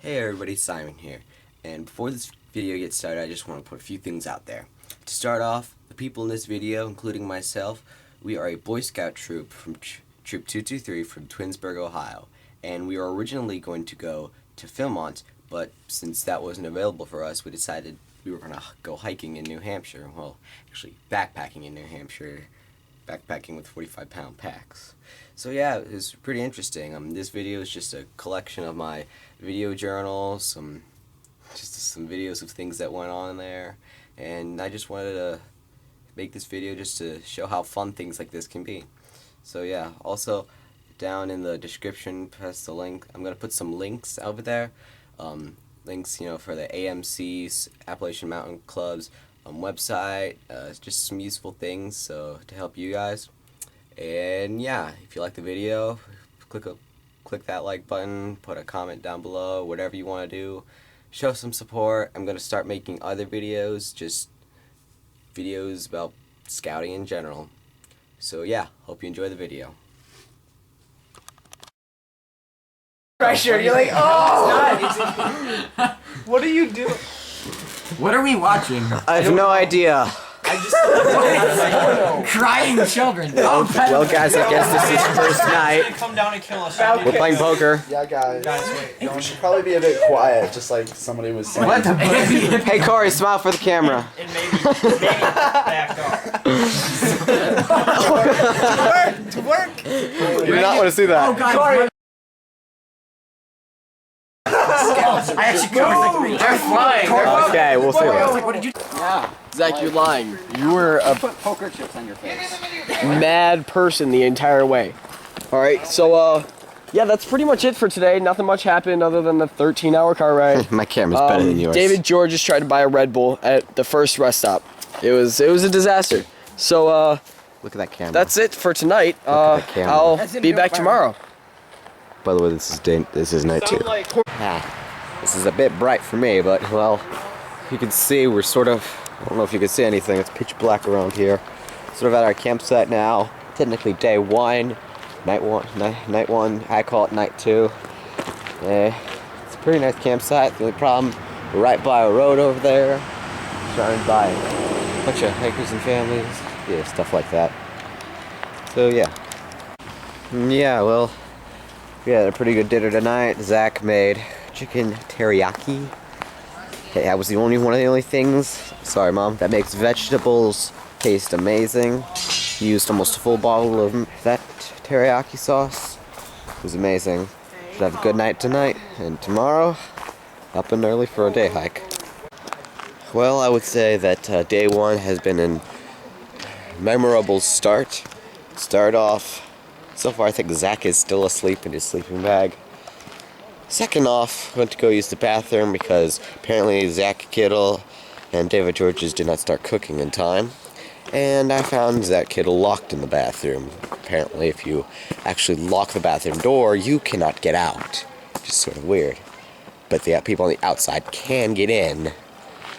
Hey everybody, Simon here, and before this video gets started I just want to put a few things out there. To start off, the people in this video, including myself, we are a Boy Scout troop from Troop 223 from Twinsburg, Ohio, and we were originally going to go to Philmont, but since that wasn't available for us, we decided we were going to go hiking in New Hampshire, well, actually backpacking in New Hampshire, backpacking with 45-pound packs. So yeah, it was pretty interesting. This video is just a collection of my video journals, some videos of things that went on there, and I just wanted to make this video just to show how fun things like this can be. So yeah, also down in the description, press the link. I'm gonna put some links over there, links for the AMC's Appalachian Mountain Club's website, just some useful things to help you guys. And yeah, if you like the video, click that like button, put a comment down below, whatever you want to do. Show some support. I'm going to start making other videos, just videos about scouting in general. So yeah, hope you enjoy the video. Pressure, you're like, oh! What are you doing? What are we watching? I have no idea. Crying children. Well, guys, I guess this is first night. Come down and kill us. We're playing poker. Yeah, guys. Wait. We should probably be a bit quiet, just like somebody was saying. What the Hey, Corey, smile for the camera. And maybe back off. To work! You do not want to see that. Oh, God. I actually covered they're flying. Okay, we'll see. I was like, what did you? Yeah, Zach, you're lying. You were a Poker chips on your face. mad person the entire way. Alright, so, yeah, that's pretty much it for today. Nothing much happened other than the 13-hour car ride. My camera's better than yours. David George just tried to buy a Red Bull at the first rest stop. It was a disaster. So, Look at that camera. that's it for tonight. at the camera. I'll be back tomorrow. By the way, this is night 2. This is a bit bright for me, but well, you can see we're sort of, I don't know if you can see anything, it's pitch black around here. Sort of at our campsite now. Technically day 1, night 1, I call it night 2. It's a pretty nice campsite. The only problem, we're right by a road over there, surrounded by a bunch of hikers and families, yeah, stuff like that. So yeah. Yeah, well, we had a pretty good dinner tonight. Zach made chicken teriyaki. Hey, that was the only things. Sorry, Mom. That makes vegetables taste amazing. He used almost a full bottle of that teriyaki sauce. It was amazing. Should have a good night tonight, and tomorrow, up and early for a day hike. Well, I would say that day 1 has been a memorable start. Start off. So far, I think Zach is still asleep in his sleeping bag. Second off, went to go use the bathroom because apparently Zach Kittle and David Georges did not start cooking in time. And I found Zach Kittle locked in the bathroom. Apparently, if you actually lock the bathroom door, you cannot get out. Which is sort of weird. But the people on the outside can get in.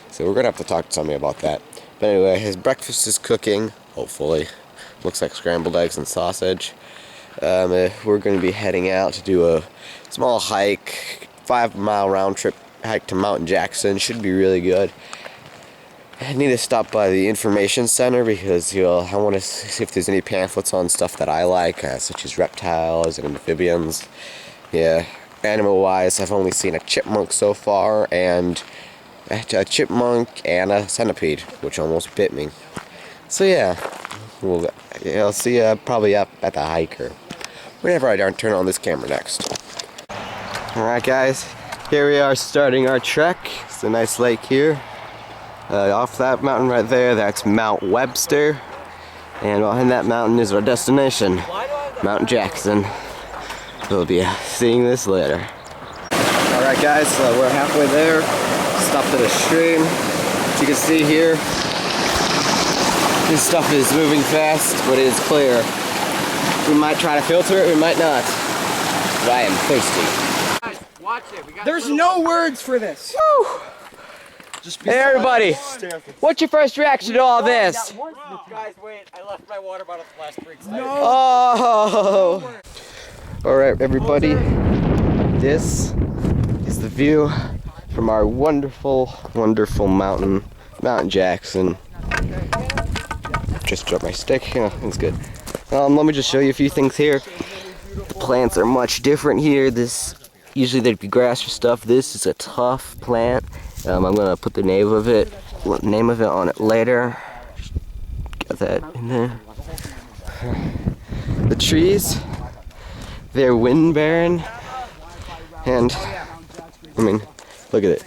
So we're going to have to talk to somebody about that. But anyway, his breakfast is cooking, hopefully. Looks like scrambled eggs and sausage. We're going to be heading out to do a small hike, 5-mile round trip hike to Mount Jackson. Should be really good. I need to stop by the information center because I want to see if there's any pamphlets on stuff that I like, such as reptiles and amphibians. Yeah, animal-wise, I've only seen a chipmunk so far, and a chipmunk and a centipede, which almost bit me. So yeah, I'll see you probably up at the hike or whenever I turn on this camera next. Alright guys, here we are starting our trek. It's a nice lake here. Off that mountain right there, that's Mount Webster. And behind that mountain is our destination, Mount Jackson. We'll be seeing this later. Alright guys, we're halfway there. Stopped at a stream. As you can see here, this stuff is moving fast, but it is clear. We might try to filter it, we might not. But I am thirsty. Guys, watch it. There's no words for this. Woo! Hey everybody, what's your first reaction to all this? Guys, wait. I left my water bottle at the last break. Oh! Alright everybody, this is the view from our wonderful, wonderful mountain, Mount Jackson. Just dropped my stick. Yeah, that's good. Let me just show you a few things here. Plants are much different here. This usually there'd be grass or stuff. This is a tough plant. I'm gonna put the name of it on it later. Got that in there. The trees, they're wind barren, and I mean, look at it.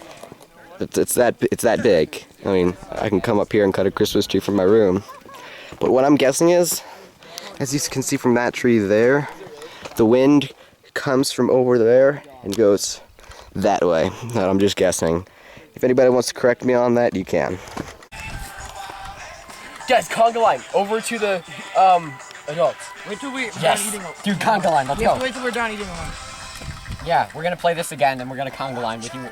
It's that big. I mean, I can come up here and cut a Christmas tree from my room. But what I'm guessing is, as you can see from that tree there, the wind comes from over there and goes that way. I'm just guessing. If anybody wants to correct me on that, you can. Guys, conga line over to the adults. Wait till we're Yes, done eating. dude, conga line. Let's go. Wait till we're done eating one. Yeah, we're gonna play this again, then we're gonna conga line with you.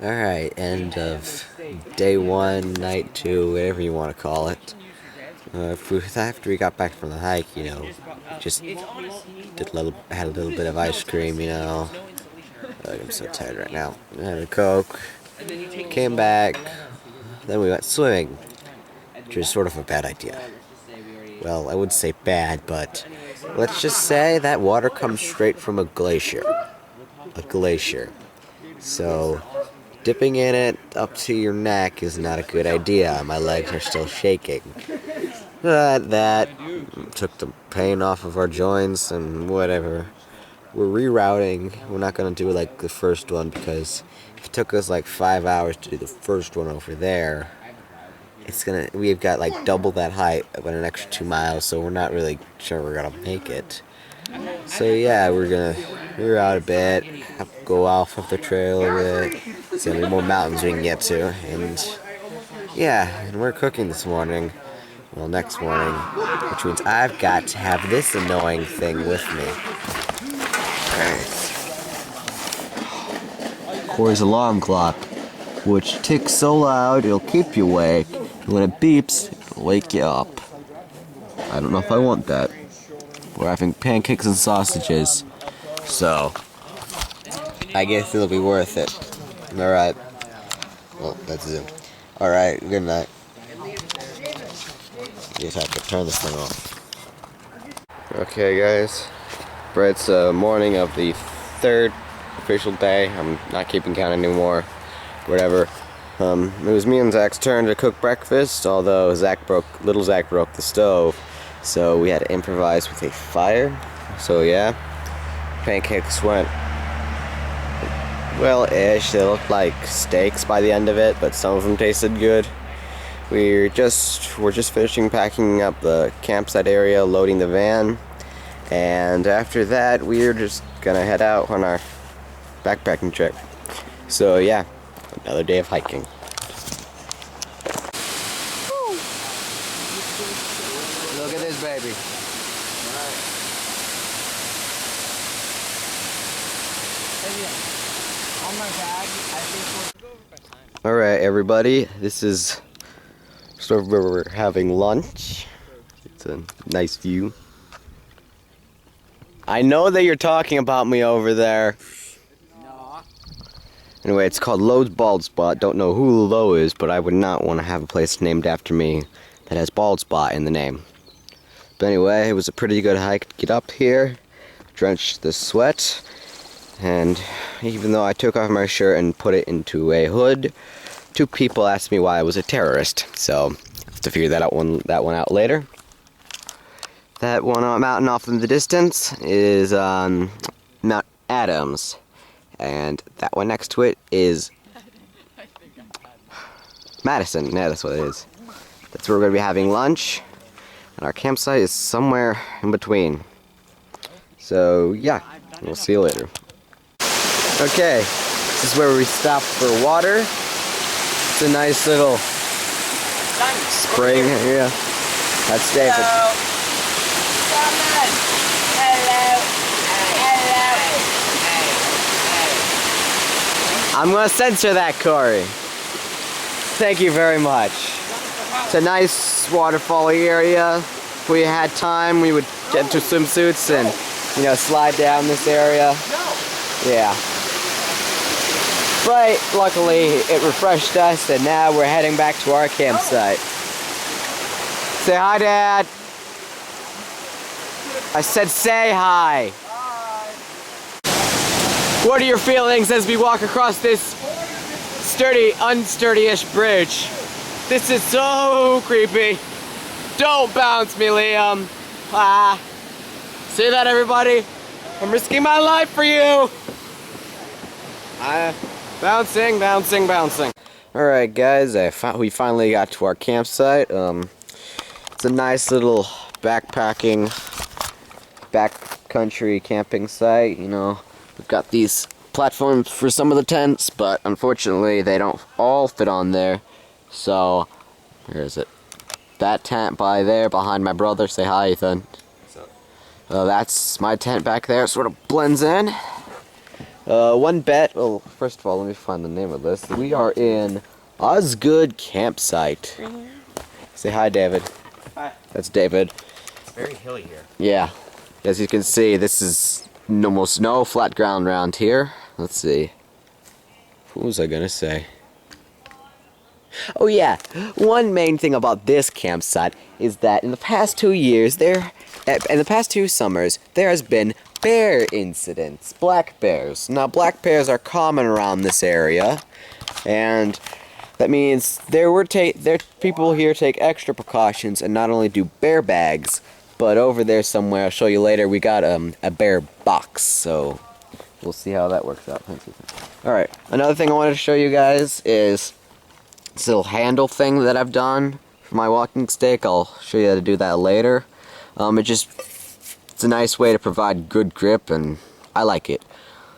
Alright, end of day 1, night 2, whatever you want to call it. After we got back from the hike, you know, just had a little bit of ice cream, you know. I'm so tired right now. I had a Coke, came back, then we went swimming, which is sort of a bad idea. Well, I would say bad, but let's just say that water comes straight from a glacier. A glacier. So, dipping in it up to your neck is not a good idea. My legs are still shaking. But that took the pain off of our joints and whatever. We're rerouting. We're not going to do like the first one because if it took us like 5 hours to do the first one over there, we've got like double that height about an extra 2 miles, so we're not really sure we're going to make it. So yeah, we're going to reroute a bit, go off of the trail a bit, see how many more mountains we can get to, and yeah, and we're cooking this morning. Well, next morning, which means I've got to have this annoying thing with me. Corey's alarm clock, which ticks so loud it'll keep you awake, and when it beeps, it'll wake you up. I don't know if I want that. We're having pancakes and sausages, so I guess it'll be worth it. Alright. Well, that's it. Alright, good night. Just have to turn this thing off. Okay, guys. It's morning of the 3rd official day. I'm not keeping count anymore. Whatever. It was me and Zach's turn to cook breakfast, although little Zach broke the stove, so we had to improvise with a fire. So yeah, pancakes went well-ish. They looked like steaks by the end of it, but some of them tasted good. We're just finishing packing up the campsite area, loading the van, and after that we're just gonna head out on our backpacking trip. So yeah, another day of hiking. Look at this baby. Alright everybody, this is sort of where we're having lunch. It's a nice view. I know that you're talking about me over there. No. Anyway, it's called Lowe's Bald Spot. Don't know who Lowe is, but I would not want to have a place named after me that has Bald Spot in the name. But anyway, it was a pretty good hike to get up here. Drenched the sweat. And even though I took off my shirt and put it into a hood, 2 people asked me why I was a terrorist. So, I have to figure that one out later. That one mountain off in the distance is Mount Adams. And that one next to it is Madison. Yeah, that's what it is. That's where we're going to be having lunch. And our campsite is somewhere in between. So, yeah, we'll see you later. Okay, this is where we stopped for water. It's a nice little spring here. That's David. Hello. I'm gonna censor that, Corey. Thank you very much. It's a nice waterfall area. If we had time, we would get into swimsuits and, you know, slide down this area. Yeah. But luckily it refreshed us and now we're heading back to our campsite. Say hi, Dad. I said say hi. What are your feelings as we walk across this sturdy, unsturdy-ish bridge? This is so creepy. Don't bounce me, Liam. Ah. See that, everybody? I'm risking my life for you. Bouncing, bouncing, bouncing. All right, guys. We finally got to our campsite. It's a nice little backpacking, backcountry camping site. You know, we've got these platforms for some of the tents, but unfortunately, they don't all fit on there. So, where is it? That tent by there, behind my brother. Say hi, Ethan. What's up? That's my tent back there. It sort of blends in. One bet. Well, first of all, let me find the name of this. We are in Osgood Campsite. Say hi, David. Hi. That's David. It's very hilly here. Yeah. As you can see, this is almost no flat ground around here. Let's see. What was I gonna say? Oh yeah, one main thing about this campsite is that in the past 2 years, in the past 2 summers, there has been bear incidents, black bears. Now, black bears are common around this area, and that means people here take extra precautions and not only do bear bags, but over there somewhere, I'll show you later, we got a bear box, so we'll see how that works out. Alright, another thing I wanted to show you guys is this little handle thing that I've done for my walking stick. I'll show you how to do that later. It's a nice way to provide good grip, and I like it.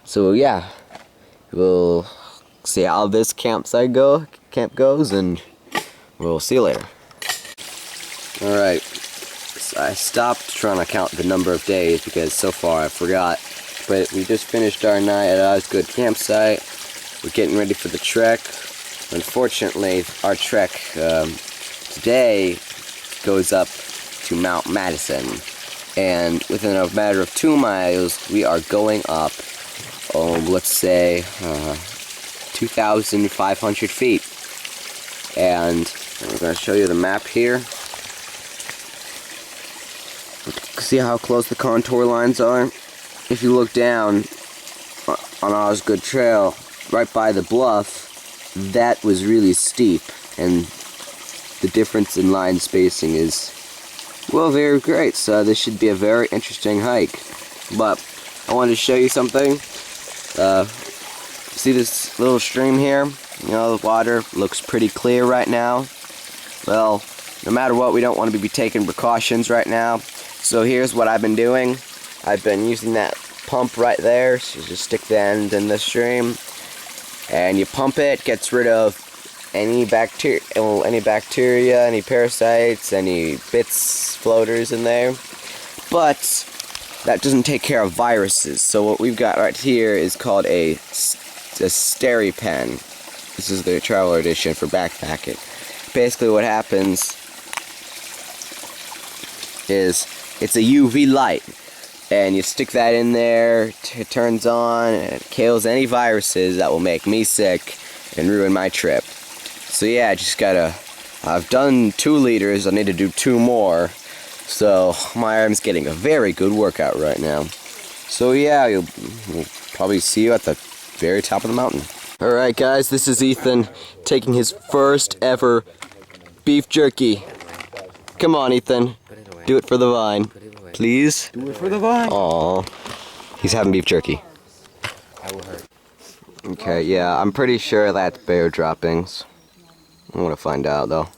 So yeah, we'll see how this camp goes, and we'll see you later. Alright, so I stopped trying to count the number of days because so far I forgot. But we just finished our night at Osgood Campsite. We're getting ready for the trek. Unfortunately, our trek today goes up to Mount Madison, and within a matter of 2 miles, we are going up, let's say, 2,500 feet. And I'm going to show you the map here. See how close the contour lines are? If you look down on Osgood Trail, right by the bluff, that was really steep, and the difference in line spacing is, well, very great. So this should be a very interesting hike. But I wanted to show you something. See this little stream here? You know, the water looks pretty clear right now. Well, no matter what, we don't want to be taking precautions right now. So here's what I've been doing. I've been using that pump right there. So you just stick the end in the stream, and you pump it, gets rid of any bacteria, any parasites, any bits, floaters in there. But that doesn't take care of viruses. So what we've got right here is called a SteriPen. This is the traveler edition for backpacking. Basically what happens is it's a UV light, and you stick that in there, it turns on, and it kills any viruses that will make me sick and ruin my trip. So yeah, I've done 2 liters, I need to do 2 more, so my arm's getting a very good workout right now. So yeah, we'll probably see you at the very top of the mountain. Alright guys, this is Ethan taking his first ever beef jerky. Come on, Ethan, do it for the vine. Please? Do it for the vine. Aww. He's having beef jerky. I will hurt. Okay, yeah, I'm pretty sure that's bear droppings. I want to find out, though.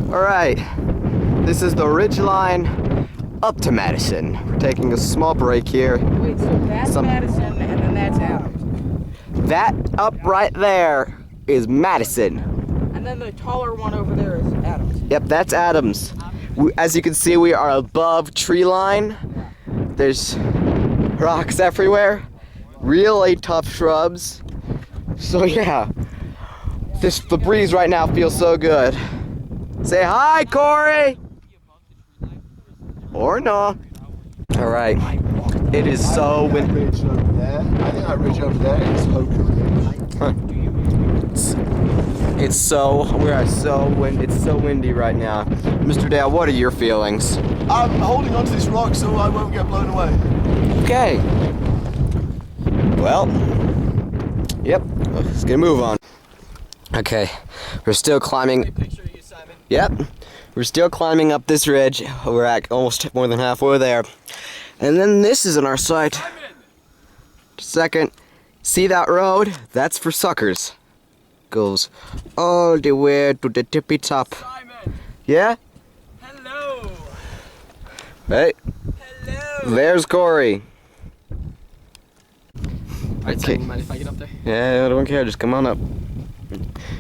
Alright, this is the ridge line up to Madison. We're taking a small break here. Wait, so that's Madison and then that's Adams? That up right there is Madison. And then the taller one over there is Adams? Yep, that's Adams. As you can see, we are above tree line. There's rocks everywhere. Really tough shrubs. So yeah, the breeze right now feels so good. Say hi, Corey! Or no. Alright, It is so windy. Ridge over there. I think that ridge over there is Hooker Ridge. It's so windy right now. Mr. Dale, what are your feelings? I'm holding onto this rock so I won't get blown away. Okay. Well, yep, let's get a move on. Okay, we're still climbing. Yep, we're still climbing up this ridge. We're at almost more than halfway there. And then this is in our sight. Second, see that road? That's for suckers. Goes all the way to the tippy top. Simon. Yeah? Hello. Hey, Hello. there's Corey. Alright, Okay. so mind if I get up there? Yeah, I don't care, just come on up.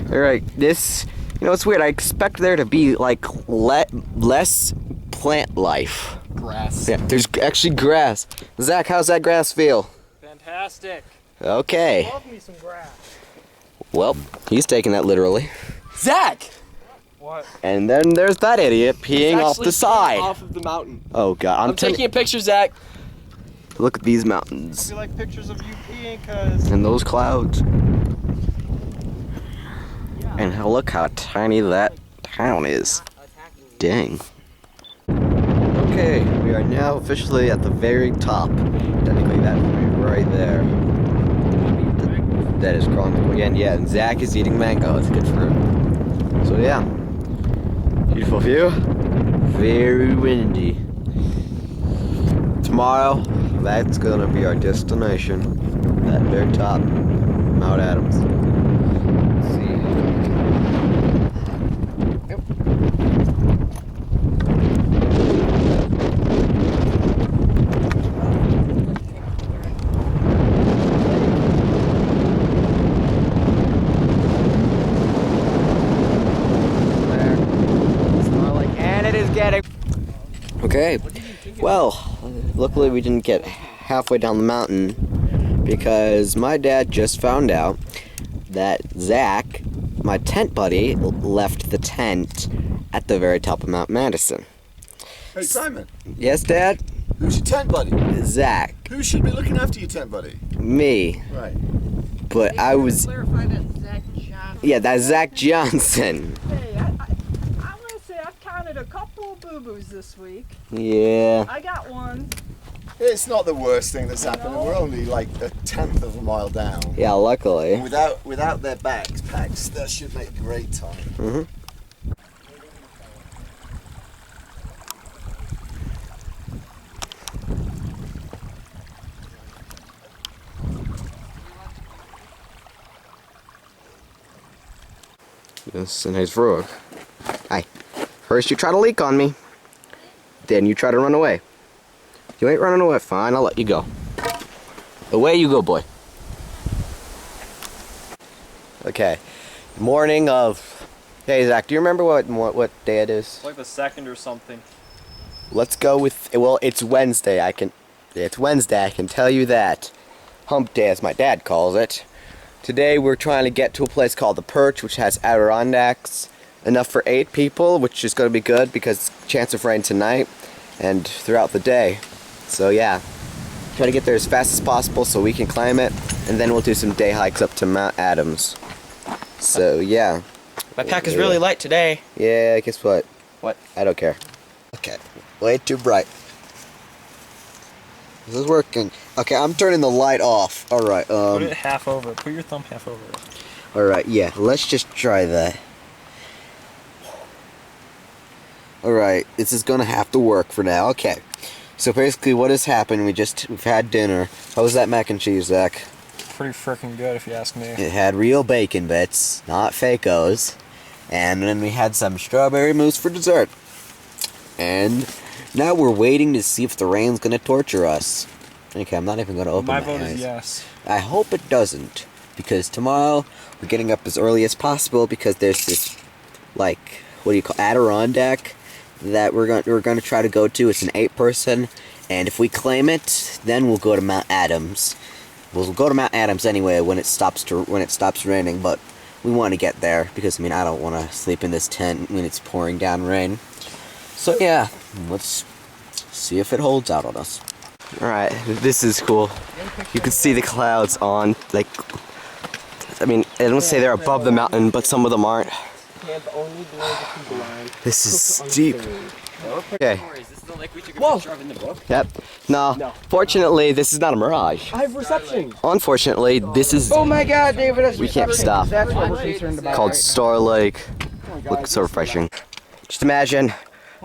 Alright, this, it's weird. I expect there to be, like, less plant life. Grass. Yeah, there's actually grass. Zach, how's that grass feel? Fantastic. Okay. Love me some grass. Well, he's taking that literally. Zach! What? And then there's that idiot peeing It's off actually the side. off of the mountain. Oh god, I'm taking a picture, Zach. Look at these mountains We like pictures of you peeing, cause and those clouds. And look how tiny that town is. Dang. Okay, we are now officially at the very top. Technically, that right there. That is crawling again. Yeah, and Zach is eating mango. It's good fruit. So yeah, beautiful view. Very windy. Tomorrow, that's gonna be our destination. That very top, Mount Adams. Let's see. Okay, well, luckily we didn't get halfway down the mountain because my dad just found out that Zach, my tent buddy, left the tent at the very top of Mount Madison. Hey Simon, Yes, Dad? who's your tent buddy? Zach. Who should be looking after your tent buddy? Me. Right. But I was... Clarify that Zach Johnson. Yeah, that's Zach Johnson. Hey, I want to say I've counted a couple of boo-boos this week. Yeah. I got one. It's not the worst thing that's happened. We're only like a tenth of a mile down. Yeah, luckily. Without their backpacks, that should make great time. Mm-hmm. Yes, and he's Rook. Hi. First you try to leak on me, then you try to run away. You ain't running away, fine, I'll let you go. Away you go, boy. Okay. Morning of... Hey, Zach, do you remember what day it is? it's like the second or something. Let's go with... Well, it's Wednesday, It's Wednesday, I can tell you that. Hump Day, as my dad calls it. Today we're trying to get to a place called the Perch, which has Adirondacks. Enough for 8 people, which is going to be good because chance of rain tonight and throughout the day. So yeah, try to get there as fast as possible so we can climb it, and then we'll do some day hikes up to Mount Adams. So yeah. My pack is really light today. Yeah, guess what? What? I don't care. Okay, way too bright. This is working. Okay, I'm turning the light off. Alright, Put it half over. Put your thumb half over it. Alright, yeah, let's just try that. Alright, this is gonna have to work for now. Okay. So basically what has happened, we've had dinner. How was that mac and cheese, Zach? Pretty freaking good if you ask me. It had real bacon bits, not Fakos. And then we had some strawberry mousse for dessert. And now we're waiting to see if the rain's gonna torture us. Okay, I'm not even gonna open my vote eyes. is yes. I hope it doesn't, because tomorrow we're getting up as early as possible because there's this, like, what do you call Adirondack that we're going to try to go to. It's an 8-person, and if we claim it, then we'll go to Mount Adams. We'll go to Mount Adams anyway when it stops raining, but we want to get there because I don't want to sleep in this tent when it's pouring down rain. So yeah, let's see if it holds out on us. Alright, this is cool. You can see the clouds on, like, I mean, I don't say they're above the mountain, but some of them aren't. This is steep. Okay. Is this the lake we took a Whoa. picture of in the book? Yep. No. Fortunately, this is not a mirage. I have reception. Unfortunately, this is Oh my God, David! That's we can't stop. That's what we're concerned about. Called Star Lake. Looks so refreshing. Just imagine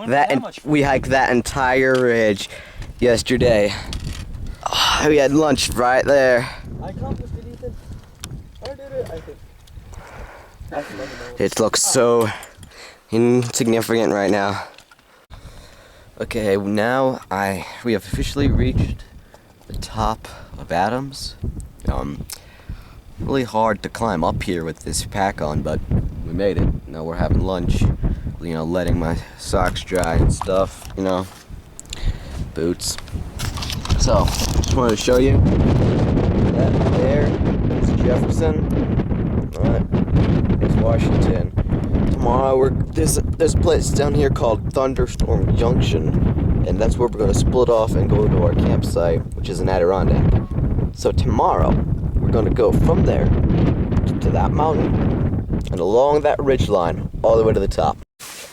that we hiked that entire ridge yesterday. Oh, we had lunch right there. I accomplished it, Ethan. I did it, I think. It looks so insignificant right now. Okay, now we have officially reached the top of Adams. Really hard to climb up here with this pack on, but we made it. Now we're having lunch. You know, letting my socks dry and stuff. You know, boots. So, just wanted to show you that there is Jefferson. Alright, it's Washington. Tomorrow there's a place down here called Thunderstorm Junction, and that's where we're gonna split off and go to our campsite, which is in Adirondack. So tomorrow we're gonna go from there to that mountain and along that ridge line all the way to the top.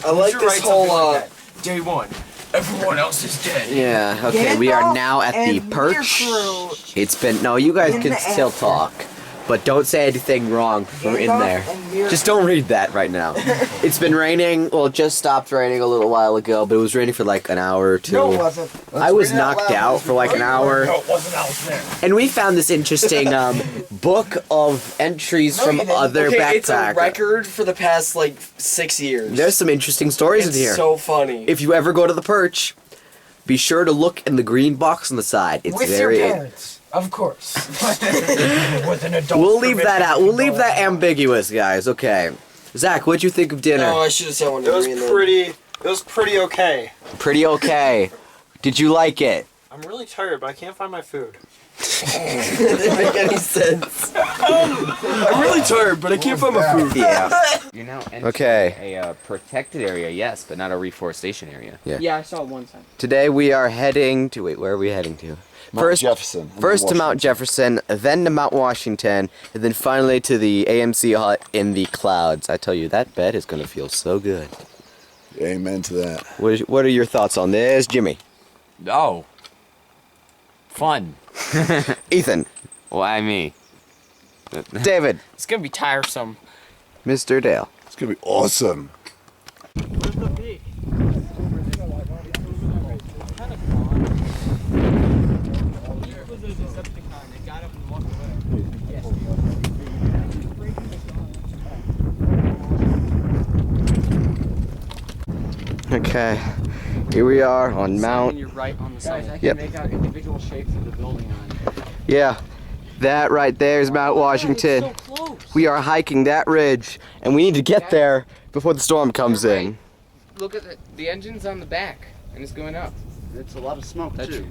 I like this whole, Day one. Everyone else is dead. Yeah, okay, we are now at the perch. It's been, no, you guys can still talk, but don't say anything wrong from in there. Just don't read that right now. It's been raining, well, it just stopped raining a little while ago, but it was raining for like an hour or two. No, it wasn't. I was knocked out for like an hour. No, it wasn't. I was there. And we found this interesting book of entries from other backpackers. It's a record for the past, like, 6 years. There's some interesting stories in here. It's so funny. If you ever go to the perch, be sure to look in the green box on the side. It's With very. your parents, of course. With an adult. We'll leave that out. We'll leave that ambiguous, guys. Okay. Zach, what'd you think of dinner? Oh, I should have said one. It was pretty okay. Pretty okay. Did you like it? I'm really tired, but I can't find my food. That didn't make any sense. I'm really tired, but I can't find my food. Yeah. You're now entering Okay. a protected area, yes, but not a reforestation area. Yeah, I saw it one time. Today we are heading to. Wait, where are we heading to? First Jefferson. First to Mount Jefferson, then to Mount Washington, and then finally to the AMC hut in the clouds. I tell you, that bed is going to feel so good. Amen to that. What are your thoughts on this, Jimmy? Oh. Fun. Ethan, Why me? David, It's gonna be tiresome. Mr. Dale. It's gonna be awesome. Okay, here we are on Mount. You're right on the side. I can Yep. make out individual shapes of the building on it. Yeah, that right there is Mount Washington. So close. We are hiking that ridge, and we need to get there before the storm comes in. Look at the engine's on the back, and it's going up. It's a lot of smoke too.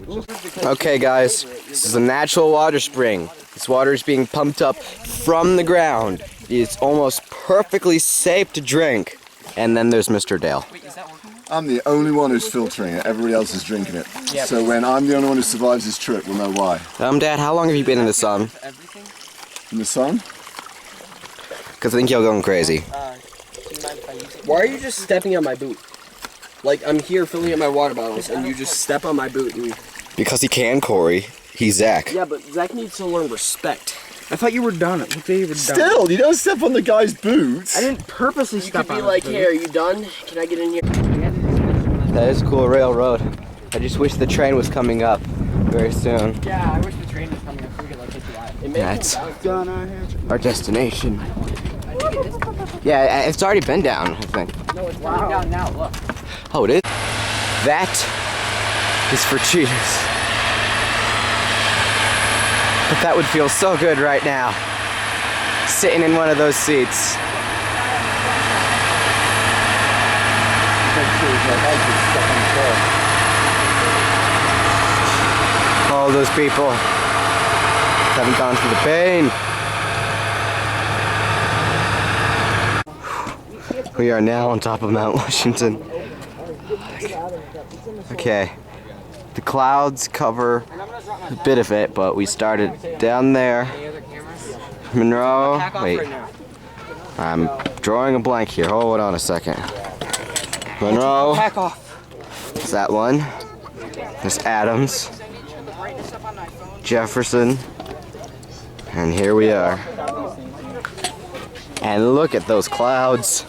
Okay, guys, this is a natural water spring. This water is being pumped up from the ground. It's almost perfectly safe to drink. And then there's Mr. Dale. Wait, is that working? I'm the only one who's filtering it. Everybody else is drinking it. So when I'm the only one who survives this trip, we'll know why. Dad, how long have you been in the sun? Everything? In the sun? Because I think you're going crazy. Why are you just stepping on my boot? Like, I'm here filling up my water bottles, and you just step on my boot. And... Because he can, Corey. He's Zach. Yeah, but Zach needs to learn respect. I thought you were done. Look, they were done. Still, you don't step on the guy's boots. I didn't purposely You step could on be like, it. hey, are you done? Can I get in here? That is a cool railroad. I just wish the train was coming up very soon. Yeah, I wish the train was coming up so we could like hit the eye. It That's Done out here. our destination. Yeah, it's already been down, I think. No, it's coming down now, look. Oh, it is? That is for cheaters. But that would feel so good right now. Sitting in one of those seats. All those people haven't gone through the pain. We are now on top of Mount Washington. Okay. The clouds cover a bit of it, but we started down there. Monroe, wait. I'm drawing a blank here. Hold on a second. Monroe. It's that one. There's Adams. Jefferson. And here we are. And look at those clouds.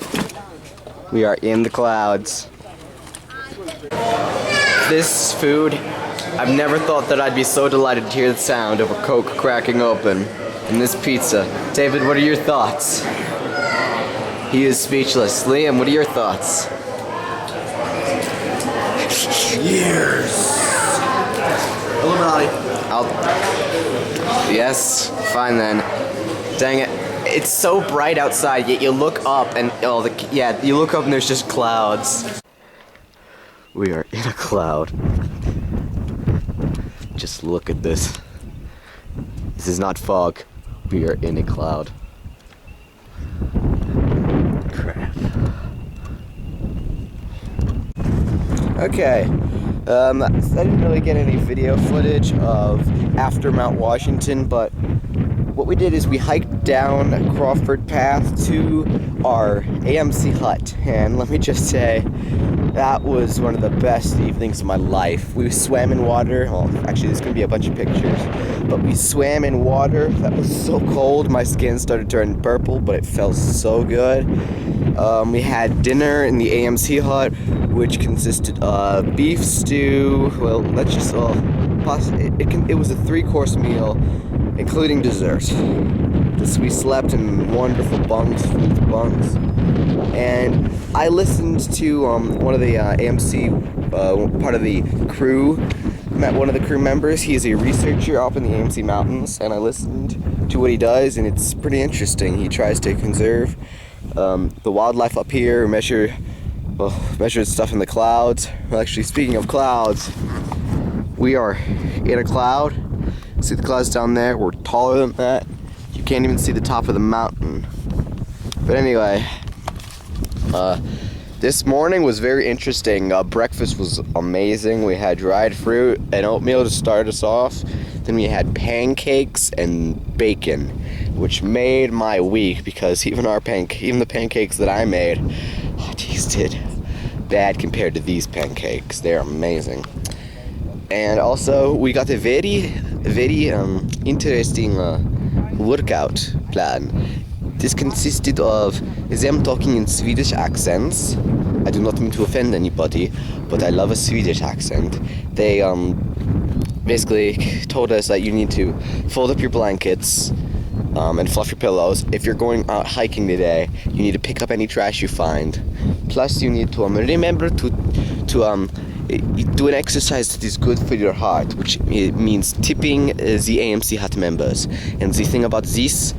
We are in the clouds. This food, I've never thought that I'd be so delighted to hear the sound of a Coke cracking open. And this pizza. David, what are your thoughts? He is speechless. Liam, what are your thoughts? Years. Illuminati. Yes, fine then. Dang it. It's so bright outside, yet you look up and you look up and there's just clouds. We are in a cloud. Just look at this. This is not fog. We are in a cloud. Crap. Okay. I didn't really get any video footage of after Mount Washington, but what we did is we hiked down Crawford Path to our AMC hut, and let me just say, that was one of the best evenings of my life. We swam in water. Well, actually, there's going to be a bunch of pictures. But we swam in water. That was so cold. My skin started turning purple, but it felt so good. We had dinner in the AMC hut, which consisted of beef stew. Well, let's just it was a 3-course meal, including dessert. We slept in wonderful bunks, and I listened to one of the AMC, part of the crew, met one of the crew members. He is a researcher up in the AMC mountains, and I listened to what he does, and it's pretty interesting. He tries to conserve the wildlife up here, measure stuff in the clouds. Well, actually, speaking of clouds, we are in a cloud. See the clouds down there? We're taller than that. You can't even see the top of the mountain. But anyway, this morning was very interesting. Breakfast was amazing. We had dried fruit and oatmeal to start us off. Then we had pancakes and bacon, which made my week because even the pancakes that I made tasted bad compared to these pancakes. They're amazing. And also, we got a very interesting workout plan. This consisted of them talking in Swedish accents. I do not mean to offend anybody, but I love a Swedish accent. They basically told us that you need to fold up your blankets and fluff your pillows. If you're going out hiking today, you need to pick up any trash you find. Plus, you need to remember to do an exercise that is good for your heart, which means tipping the AMC hut members. And the thing about this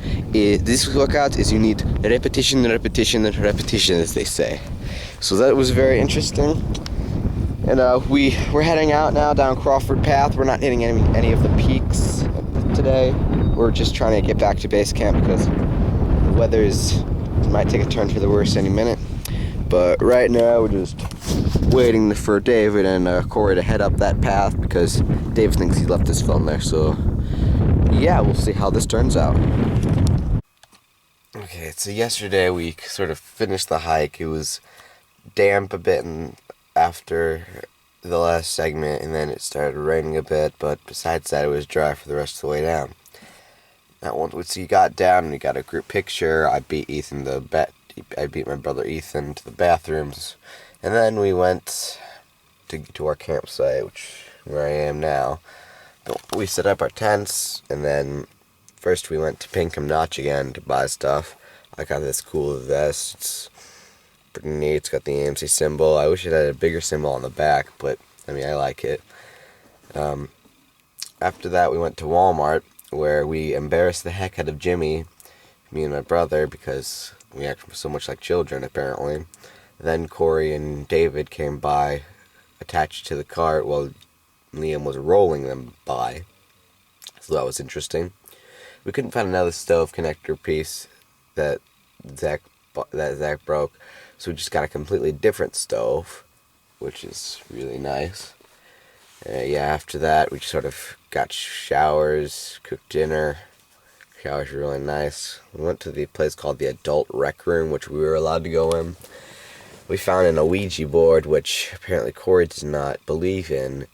workout is you need repetition, as they say. So that was very interesting. And we're heading out now down Crawford Path. We're not hitting any of the peaks today. We're just trying to get back to base camp because the weather might take a turn for the worse any minute. But right now we're just waiting for David and Corey to head up that path because Dave thinks he left his phone there. So yeah, we'll see how this turns out. Okay, so yesterday we sort of finished the hike. It was damp a bit after the last segment, and then it started raining a bit, but besides that it was dry for the rest of the way down. Now once we got down and we got a group picture, I beat my brother Ethan to the bathrooms, and then we went to our campsite, where I am now. We set up our tents, and then first we went to Pinkham Notch again to buy stuff. I got this cool vest. It's pretty neat. It's got the AMC symbol. I wish it had a bigger symbol on the back, but I mean, I like it. After that, we went to Walmart, where we embarrassed the heck out of Jimmy, me and my brother, because we act so much like children, apparently. Then Corey and David came by, attached to the cart, while Liam was rolling them by. So that was interesting. We couldn't find another stove connector piece that Zach broke, so we just got a completely different stove, which is really nice. Yeah, after that we sort of got showers, cooked dinner. Showers were really nice. We went to the place called the Adult Rec Room, which we were allowed to go in. We found an Ouija board, which apparently Corey does not believe in,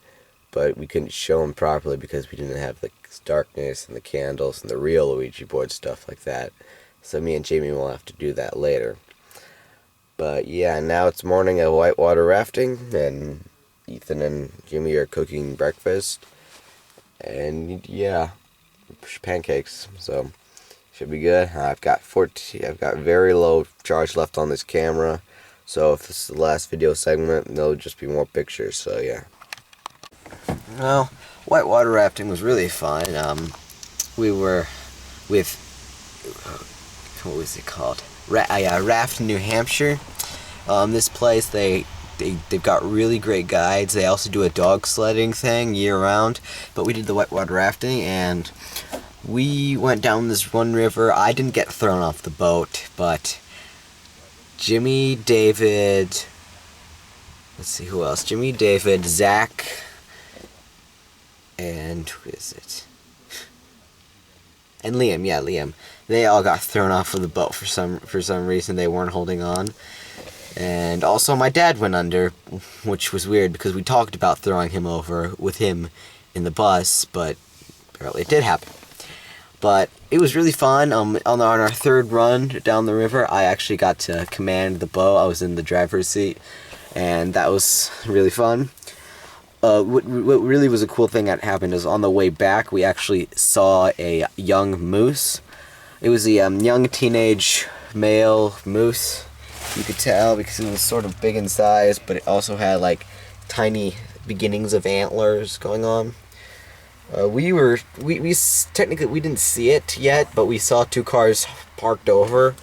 but we couldn't show him properly because we didn't have the darkness and the candles and the real Ouija board stuff like that. So me and Jamie will have to do that later. But yeah, now it's morning of whitewater rafting, and Ethan and Jimmy are cooking breakfast. And yeah, pancakes, so should be good. I've got very low charge left on this camera, so if this is the last video segment, there'll just be more pictures. So yeah. Well, whitewater rafting was really fun. We were with what was it called? Raft New Hampshire. This place they've got really great guides. They also do a dog sledding thing year round, but we did the whitewater rafting and we went down this one river. I didn't get thrown off the boat, but Jimmy, David, let's see who else. Jimmy, David, Zach, and who is it? And Liam, yeah, Liam. They all got thrown off of the boat for some reason. They weren't holding on. And also my dad went under, which was weird because we talked about throwing him over with him in the bus, but apparently it did happen. But it was really fun. On our third run down the river, I actually got to command the boat. I was in the driver's seat, and that was really fun. What really was a cool thing that happened is on the way back, we actually saw a young moose. It was a young teenage male moose. You could tell because it was sort of big in size, but it also had like tiny beginnings of antlers going on. We technically we didn't see it yet, but we saw two cars parked over,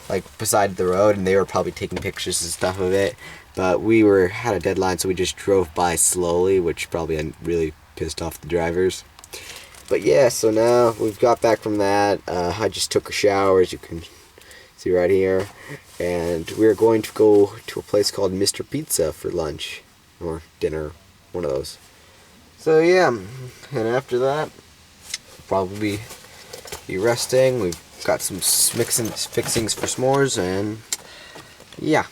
like beside the road, and they were probably taking pictures and stuff of it. But we had a deadline, so we just drove by slowly, which probably really pissed off the drivers. But yeah, so now we've got back from that. I just took a shower, as you can see right here, and we're going to go to a place called Mr. Pizza for lunch or dinner, one of those. So yeah, and after that, probably be resting. We've got some fixings for s'mores, and yeah.